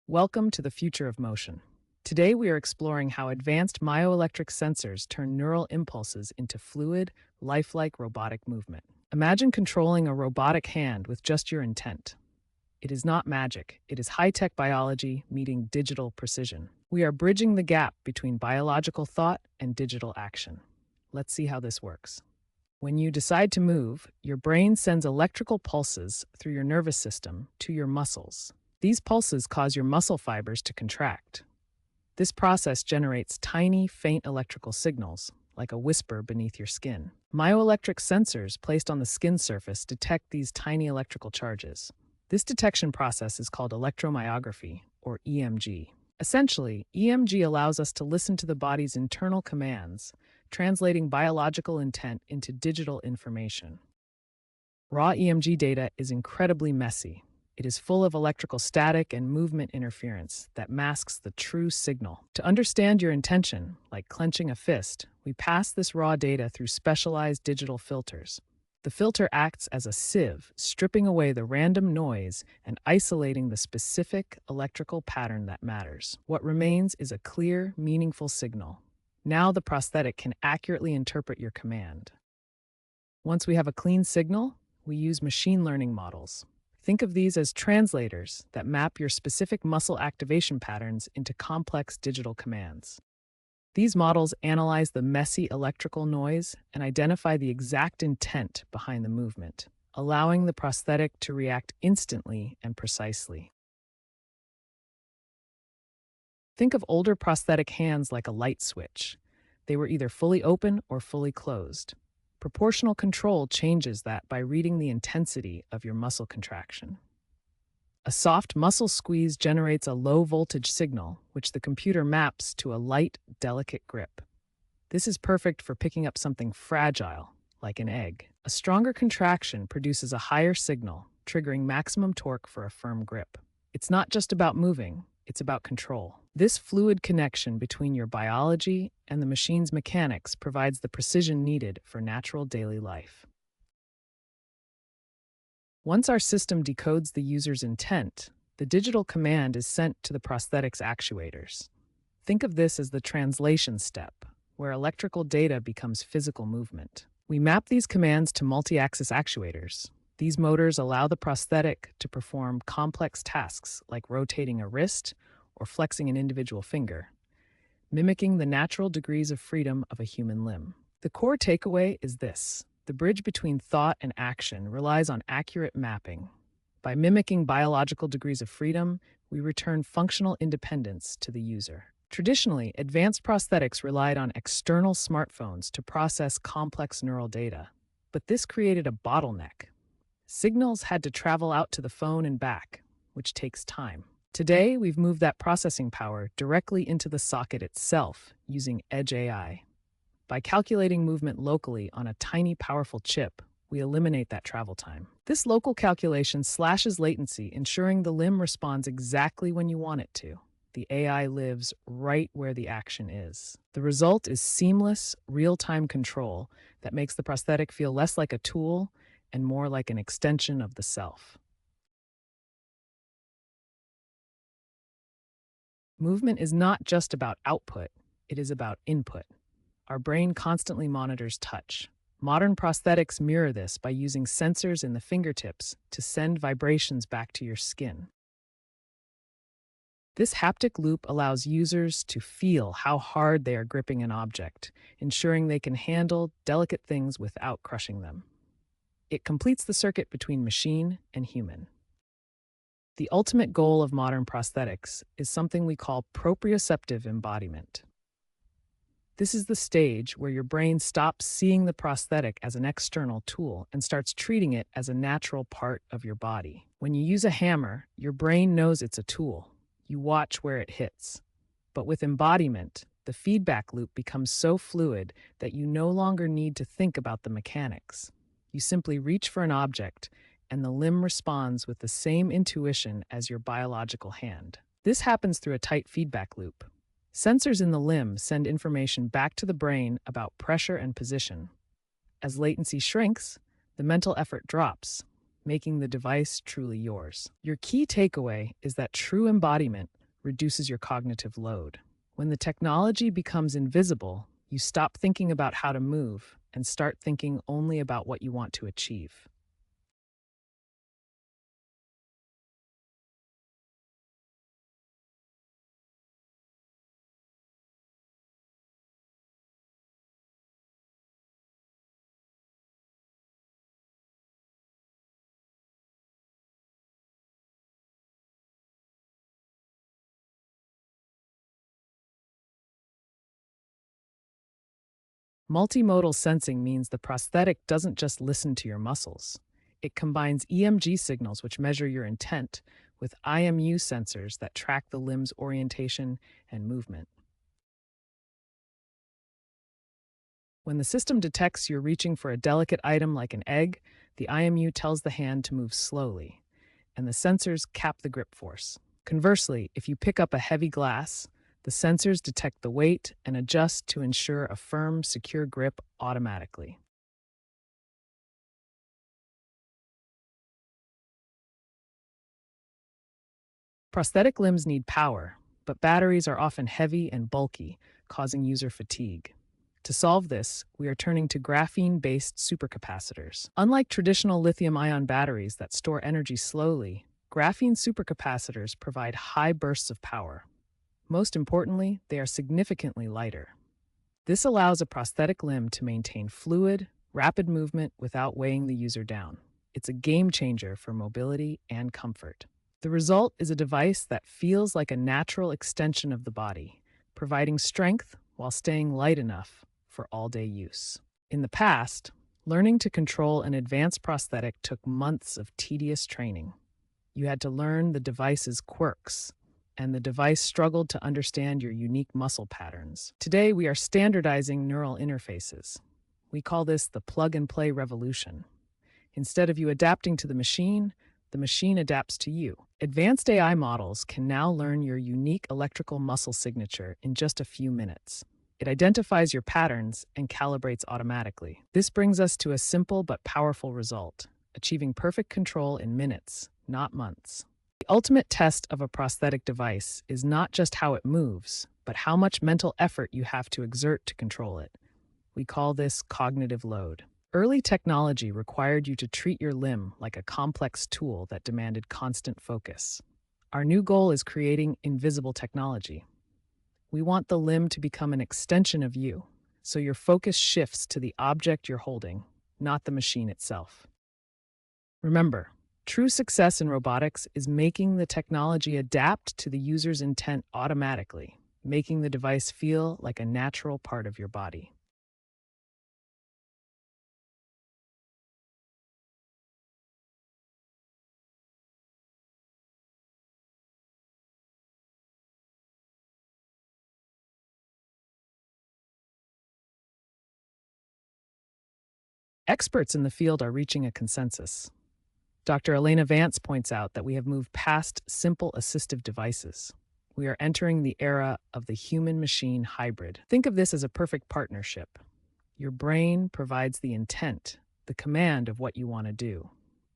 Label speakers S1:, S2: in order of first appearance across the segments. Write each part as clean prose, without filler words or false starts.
S1: Welcome to the future of motion. Today we are exploring how advanced myoelectric sensors turn neural impulses into fluid, lifelike robotic movement. Imagine controlling a robotic hand with just your intent. It is not magic, it is high-tech biology meeting digital precision. We are bridging the gap between biological thought and digital action. Let's see how this works. When you decide to move, your brain sends electrical pulses through your nervous system to your muscles. These pulses cause your muscle fibers to contract. This process generates tiny, faint electrical signals, like a whisper beneath your skin. Myoelectric sensors placed on the skin surface detect these tiny electrical charges. This detection process is called electromyography, or EMG. Essentially, EMG allows us to listen to the body's internal commands, translating biological intent into digital information. Raw EMG data is incredibly messy. It is full of electrical static and movement interference that masks the true signal. To understand your intention, like clenching a fist, we pass this raw data through specialized digital filters. The filter acts as a sieve, stripping away the random noise and isolating the specific electrical pattern that matters. What remains is a clear, meaningful signal. Now the prosthetic can accurately interpret your command. Once we have a clean signal, we use machine learning models. Think of these as translators that map your specific muscle activation patterns into complex digital commands. These models analyze the messy electrical noise and identify the exact intent behind the movement, allowing the prosthetic to react instantly and precisely. Think of older prosthetic hands like a light switch. They were either fully open or fully closed. Proportional control changes that by reading the intensity of your muscle contraction. A soft muscle squeeze generates a low-voltage signal, which the computer maps to a light, delicate grip. This is perfect for picking up something fragile, like an egg. A stronger contraction produces a higher signal, triggering maximum torque for a firm grip. It's not just about moving, it's about control. This fluid connection between your biology and the machine's mechanics provides the precision needed for natural daily life. Once our system decodes the user's intent, the digital command is sent to the prosthetics actuators. Think of this as the translation step, where electrical data becomes physical movement. We map these commands to multi-axis actuators. These motors allow the prosthetic to perform complex tasks like rotating a wrist or flexing an individual finger, mimicking the natural degrees of freedom of a human limb. The core takeaway is this: the bridge between thought and action relies on accurate mapping. By mimicking biological degrees of freedom, we return functional independence to the user. Traditionally, advanced prosthetics relied on external smartphones to process complex neural data, but this created a bottleneck. Signals had to travel out to the phone and back, which takes time. Today, we've moved that processing power directly into the socket itself using Edge AI. By calculating movement locally on a tiny, powerful chip, we eliminate that travel time. This local calculation slashes latency, ensuring the limb responds exactly when you want it to. The AI lives right where the action is. The result is seamless, real-time control that makes the prosthetic feel less like a tool and more like an extension of the self. Movement is not just about output, it is about input. Our brain constantly monitors touch. Modern prosthetics mirror this by using sensors in the fingertips to send vibrations back to your skin. This haptic loop allows users to feel how hard they are gripping an object, ensuring they can handle delicate things without crushing them. It completes the circuit between machine and human. The ultimate goal of modern prosthetics is something we call proprioceptive embodiment. This is the stage where your brain stops seeing the prosthetic as an external tool and starts treating it as a natural part of your body. When you use a hammer, your brain knows it's a tool. You watch where it hits. But with embodiment, the feedback loop becomes so fluid that you no longer need to think about the mechanics. You simply reach for an object, and the limb responds with the same intuition as your biological hand. This happens through a tight feedback loop. Sensors in the limb send information back to the brain about pressure and position. As latency shrinks, the mental effort drops, making the device truly yours. Your key takeaway is that true embodiment reduces your cognitive load. When the technology becomes invisible, you stop thinking about how to move and start thinking only about what you want to achieve. Multimodal sensing means the prosthetic doesn't just listen to your muscles. It combines EMG signals, which measure your intent, with IMU sensors that track the limb's orientation and movement. When the system detects you're reaching for a delicate item like an egg, the IMU tells the hand to move slowly, and the sensors cap the grip force. Conversely, if you pick up a heavy glass, the sensors detect the weight and adjust to ensure a firm, secure grip automatically. Prosthetic limbs need power, but batteries are often heavy and bulky, causing user fatigue. To solve this, we are turning to graphene-based supercapacitors. Unlike traditional lithium-ion batteries that store energy slowly, graphene supercapacitors provide high bursts of power. Most importantly, they are significantly lighter. This allows a prosthetic limb to maintain fluid, rapid movement without weighing the user down. It's a game changer for mobility and comfort. The result is a device that feels like a natural extension of the body, providing strength while staying light enough for all-day use. In the past, learning to control an advanced prosthetic took months of tedious training. You had to learn the device's quirks, and the device struggled to understand your unique muscle patterns. Today, we are standardizing neural interfaces. We call this the plug-and-play revolution. Instead of you adapting to the machine adapts to you. Advanced AI models can now learn your unique electrical muscle signature in just a few minutes. It identifies your patterns and calibrates automatically. This brings us to a simple but powerful result, achieving perfect control in minutes, not months. The ultimate test of a prosthetic device is not just how it moves, but how much mental effort you have to exert to control it. We call this cognitive load. Early technology required you to treat your limb like a complex tool that demanded constant focus. Our new goal is creating invisible technology. We want the limb to become an extension of you, so your focus shifts to the object you're holding, not the machine itself. Remember, true success in robotics is making the technology adapt to the user's intent automatically, making the device feel like a natural part of your body. Experts in the field are reaching a consensus. Dr. Elena Vance points out that we have moved past simple assistive devices. We are entering the era of the human-machine hybrid. Think of this as a perfect partnership. Your brain provides the intent, the command of what you want to do.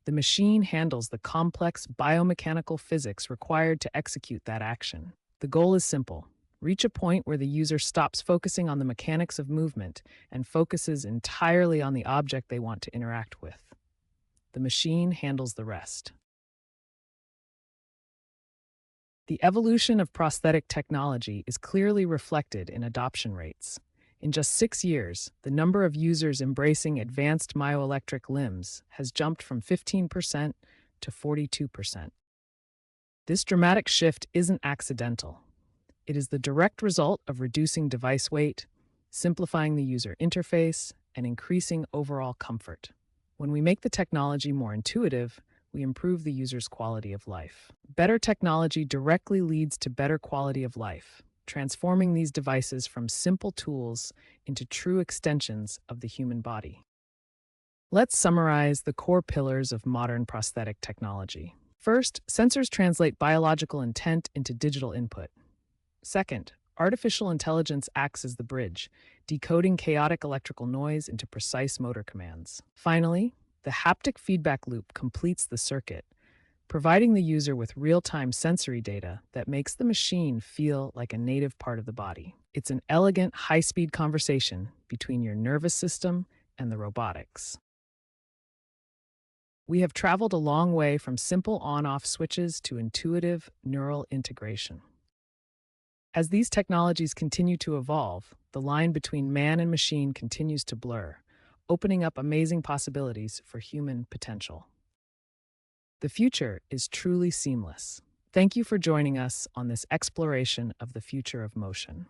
S1: The machine handles the complex biomechanical physics required to execute that action. The goal is simple. Reach a point where the user stops focusing on the mechanics of movement and focuses entirely on the object they want to interact with. The machine handles the rest. The evolution of prosthetic technology is clearly reflected in adoption rates. In just 6 years, the number of users embracing advanced myoelectric limbs has jumped from 15% to 42%. This dramatic shift isn't accidental. It is the direct result of reducing device weight, simplifying the user interface, and increasing overall comfort. When we make the technology more intuitive, we improve the user's quality of life. Better technology directly leads to better quality of life, transforming these devices from simple tools into true extensions of the human body. Let's summarize the core pillars of modern prosthetic technology. First, sensors translate biological intent into digital input. Second, artificial intelligence acts as the bridge, decoding chaotic electrical noise into precise motor commands. Finally, the haptic feedback loop completes the circuit, providing the user with real-time sensory data that makes the machine feel like a native part of the body. It's an elegant, high-speed conversation between your nervous system and the robotics. We have traveled a long way from simple on-off switches to intuitive neural integration. As these technologies continue to evolve, the line between man and machine continues to blur, opening up amazing possibilities for human potential. The future is truly seamless. Thank you for joining us on this exploration of the future of motion.